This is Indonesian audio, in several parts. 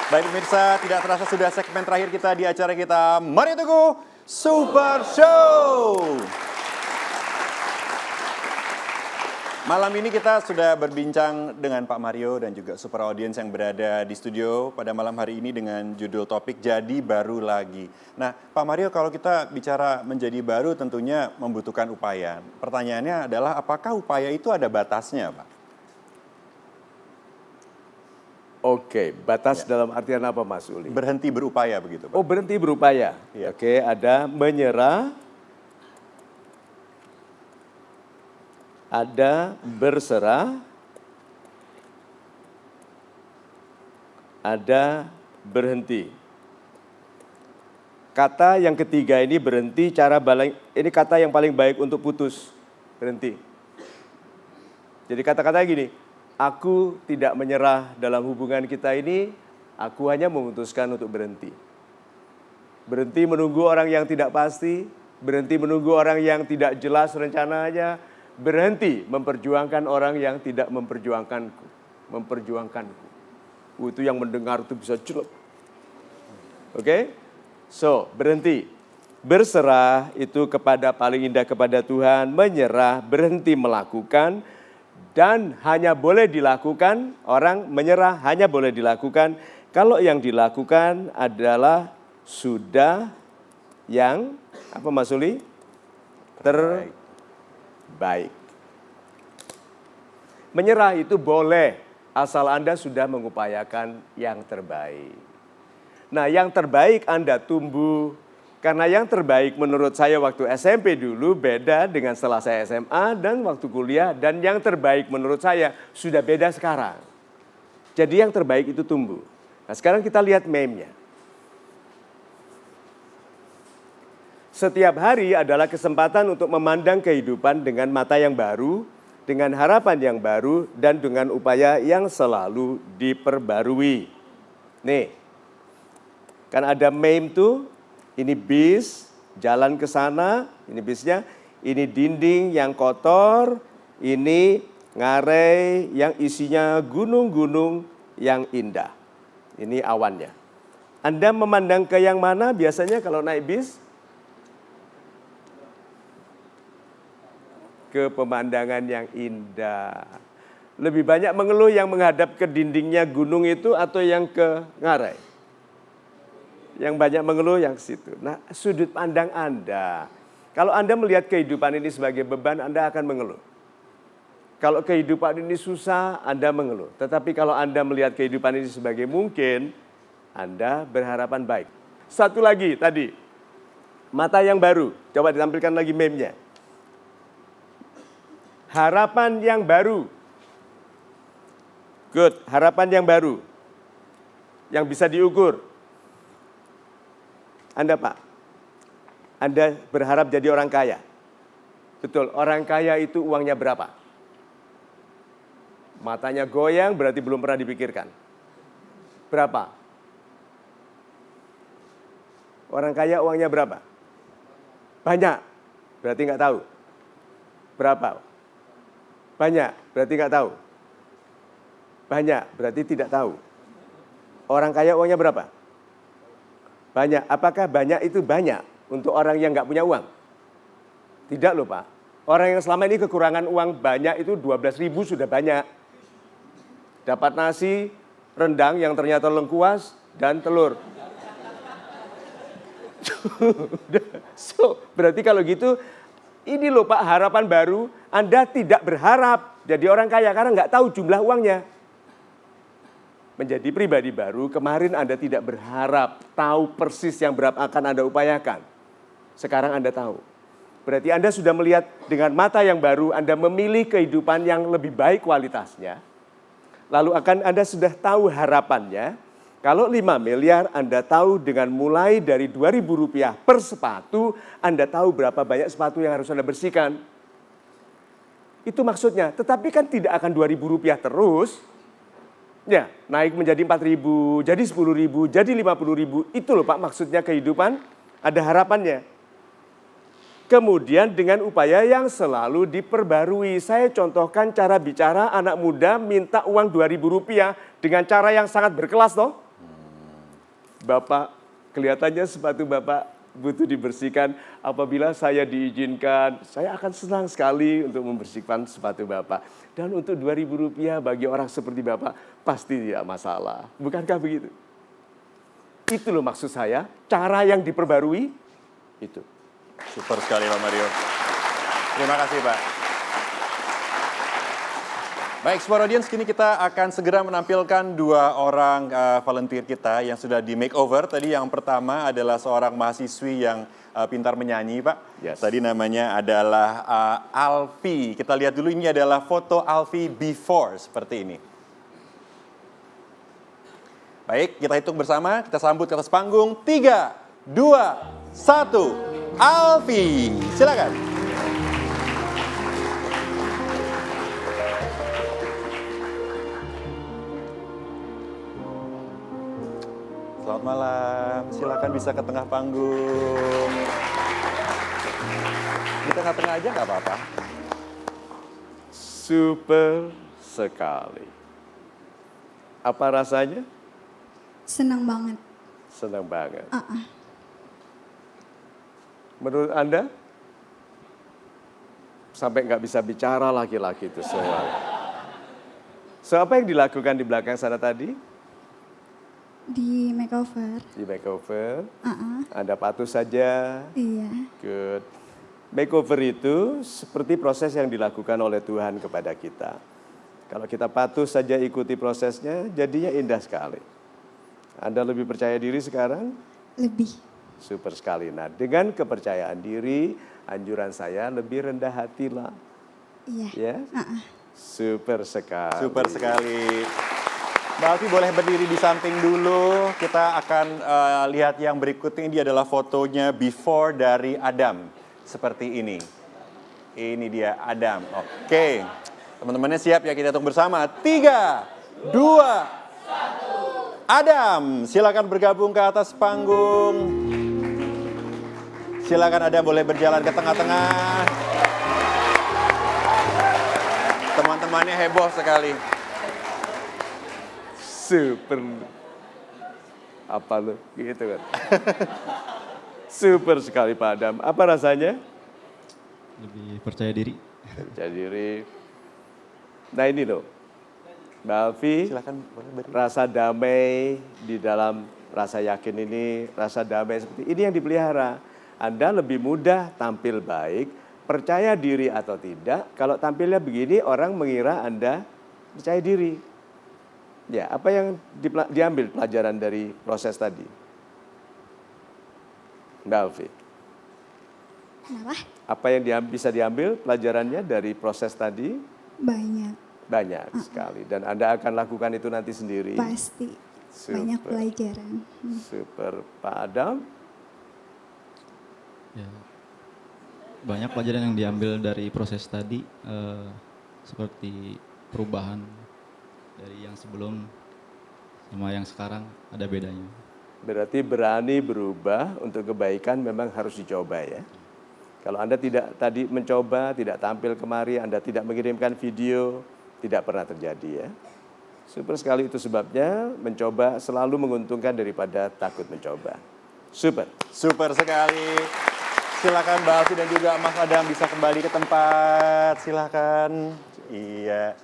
Baik pemirsa, tidak terasa sudah segmen terakhir kita di acara kita. Mari tunggu Super Show. Malam ini kita sudah berbincang dengan Pak Mario dan juga super audience yang berada di studio pada malam hari ini dengan judul topik Jadi Baru Lagi. Nah, Pak Mario, kalau kita bicara menjadi baru tentunya membutuhkan upaya. Pertanyaannya adalah apakah upaya itu ada batasnya, Pak? Oke, batas dalam artian apa Mas Uli? Berhenti berupaya begitu, Pak. Oh, berhenti berupaya. Iya. Oke, ada menyerah, ada berserah, ada berhenti. Kata yang ketiga ini berhenti, ini kata yang paling baik untuk putus, berhenti. Jadi kata-kata gini, aku tidak menyerah dalam hubungan kita ini, aku hanya memutuskan untuk berhenti. Berhenti menunggu orang yang tidak pasti, berhenti menunggu orang yang tidak jelas rencananya, berhenti memperjuangkan orang yang tidak memperjuangkanku. Itu yang mendengar itu bisa jelek. Oke? So, berhenti. Berserah itu kepada paling indah kepada Tuhan, menyerah, berhenti melakukan, dan hanya boleh dilakukan, orang menyerah hanya boleh dilakukan kalau yang dilakukan adalah sudah yang, apa Mas Uli? Terbaik. Menyerah itu boleh, asal Anda sudah mengupayakan yang terbaik. Nah, yang terbaik Anda tumbuh. Karena yang terbaik menurut saya waktu SMP dulu beda dengan setelah saya SMA dan waktu kuliah. Dan yang terbaik menurut saya sudah beda sekarang. Jadi yang terbaik itu tumbuh. Nah sekarang kita lihat meme-nya. Setiap hari adalah kesempatan untuk memandang kehidupan dengan mata yang baru, dengan harapan yang baru, dan dengan upaya yang selalu diperbarui. Nih, kan ada meme tuh. Ini bis, jalan ke sana, ini bisnya. Ini dinding yang kotor, ini ngarai yang isinya gunung-gunung yang indah. Ini awannya. Anda memandang ke yang mana biasanya kalau naik bis? Ke pemandangan yang indah. Lebih banyak mengeluh yang menghadap ke dindingnya gunung itu atau yang ke ngarai? Yang banyak mengeluh yang ke situ. Nah, sudut pandang Anda. Kalau Anda melihat kehidupan ini sebagai beban, Anda akan mengeluh. Kalau kehidupan ini susah, Anda mengeluh. Tetapi kalau Anda melihat kehidupan ini sebagai mungkin, Anda berharapan baik. Satu lagi tadi, mata yang baru. Coba ditampilkan lagi meme-nya. Harapan yang baru. Good, harapan yang baru. Yang bisa diukur. Anda Pak, Anda berharap jadi orang kaya. Betul, orang kaya itu uangnya berapa? Matanya goyang berarti belum pernah dipikirkan. Berapa? Orang kaya uangnya berapa? Banyak, berarti nggak tahu. Berapa? Banyak, berarti nggak tahu. Banyak, berarti tidak tahu. Orang kaya uangnya berapa? Banyak. Apakah banyak itu banyak untuk orang yang nggak punya uang? Tidak loh Pak. Orang yang selama ini kekurangan uang banyak itu 12.000 sudah banyak. Dapat nasi, rendang yang ternyata lengkuas, dan telur. So, berarti kalau gitu, ini loh Pak harapan baru, Anda tidak berharap jadi orang kaya karena nggak tahu jumlah uangnya. Menjadi pribadi baru, kemarin Anda tidak berharap tahu persis yang berapa akan Anda upayakan. Sekarang Anda tahu. Berarti Anda sudah melihat dengan mata yang baru, Anda memilih kehidupan yang lebih baik kualitasnya. Lalu Anda sudah tahu harapannya. Kalau 5 miliar Anda tahu dengan mulai dari Rp2.000 per sepatu, Anda tahu berapa banyak sepatu yang harus Anda bersihkan. Itu maksudnya, tetapi kan tidak akan Rp2.000 terus. Ya, naik menjadi 4.000, jadi 10.000, jadi 50.000. Itu loh Pak maksudnya kehidupan, ada harapannya. Kemudian dengan upaya yang selalu diperbarui. Saya contohkan cara bicara anak muda minta uang Rp2.000 dengan cara yang sangat berkelas toh. Bapak, kelihatannya sepatu Bapak butuh dibersihkan. Apabila saya diizinkan, saya akan senang sekali untuk membersihkan sepatu Bapak. Dan untuk Rp2.000 bagi orang seperti Bapak, pasti tidak masalah. Bukankah begitu? Itu loh maksud saya, cara yang diperbarui itu. Super sekali Pak Mario. Terima kasih Pak. Baik, Sport Audience, kini kita akan segera menampilkan dua orang volunteer kita yang sudah di makeover. Tadi yang pertama adalah seorang mahasiswi yang pintar menyanyi, Pak. Yes. Tadi namanya adalah Alfi. Kita lihat dulu, ini adalah foto Alfi before, seperti ini. Baik, kita hitung bersama, kita sambut ke atas panggung. 3, 2, 1, Alfi. Silakan. Selamat malam, silakan bisa ke tengah panggung. Di tengah-tengah aja nggak apa-apa. Super sekali. Apa rasanya? Senang banget. Senang banget. Menurut Anda? Sampai nggak bisa bicara laki-laki itu semua. So, apa yang dilakukan di belakang sana tadi? Di makeover. Di makeover. Anda patuh saja. Iya. Good. Makeover itu seperti proses yang dilakukan oleh Tuhan kepada kita. Kalau kita patuh saja ikuti prosesnya, jadinya indah sekali. Anda lebih percaya diri sekarang? Lebih. Super sekali. Nah, dengan kepercayaan diri, anjuran saya lebih rendah hatilah. Iya. Ya? Super sekali. Super sekali. Mbak Alfi boleh berdiri di samping dulu. Kita akan lihat yang berikutnya. Ini adalah fotonya before dari Adam. Seperti ini. Ini dia Adam. Oke. Teman-temannya siap ya, kita hitung bersama. 3, 2, 1. Adam, silakan bergabung ke atas panggung. Silakan Adam boleh berjalan ke tengah-tengah. Teman-temannya heboh sekali. Super. Apa lu? Gitu kan. Super sekali Pak Adam. Apa rasanya? Lebih percaya diri. Percaya diri. Nah ini loh. Mbak Alfi, Silakan boleh berdiri. rasa damai di dalam rasa yakin ini, rasa damai seperti ini yang dipelihara. Anda lebih mudah tampil baik, percaya diri atau tidak. Kalau tampilnya begini, orang mengira Anda percaya diri. Ya, apa yang diambil pelajaran dari proses tadi? Mbak Alfi. Kenapa? Apa yang bisa diambil pelajarannya dari proses tadi? Banyak. Banyak sekali. Dan Anda akan lakukan itu nanti sendiri. Pasti. Banyak Super. pelajaran. Super. Pak Adam? Ya, banyak pelajaran yang diambil dari proses tadi, seperti perubahan dari yang sebelum sama yang sekarang ada bedanya. Berarti berani berubah untuk kebaikan memang harus dicoba ya. Kalau Anda tidak tadi mencoba, tidak tampil kemari, Anda tidak mengirimkan video, tidak pernah terjadi ya. Super sekali, itu sebabnya mencoba selalu menguntungkan daripada takut mencoba. Super. Super sekali. Silakan Mbak Alfi dan juga Mas Adam bisa kembali ke tempat. Silakan. Iya.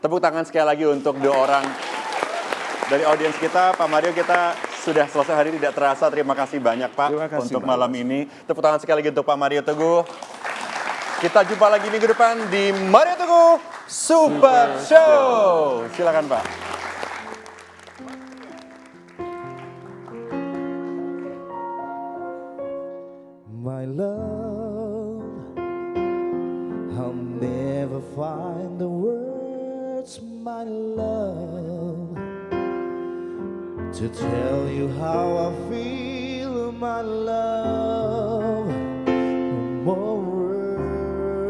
Tepuk tangan sekali lagi untuk dua orang dari audiens kita. Pak Mario, kita sudah selesai hari ini, tidak terasa. Terima kasih banyak Pak Terima kasih, untuk Mas. malam ini. Tepuk tangan sekali lagi untuk Pak Mario Teguh. Kita jumpa lagi minggu depan di Mario Teguh Super Show. Silakan Pak. My love, I'll never find the words, my love, to tell you how I feel, my love. More words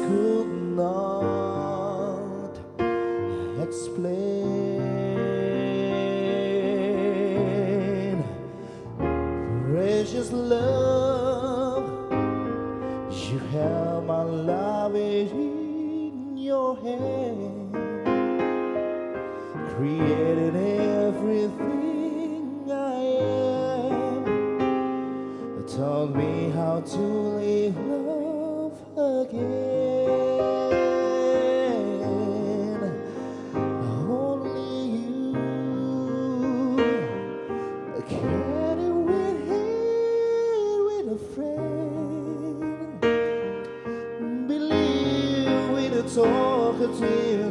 could not explain. Precious love, you have my life in your hand, created everything taught me how to live love again. Only you can with hand with a friend. Believe with a talkative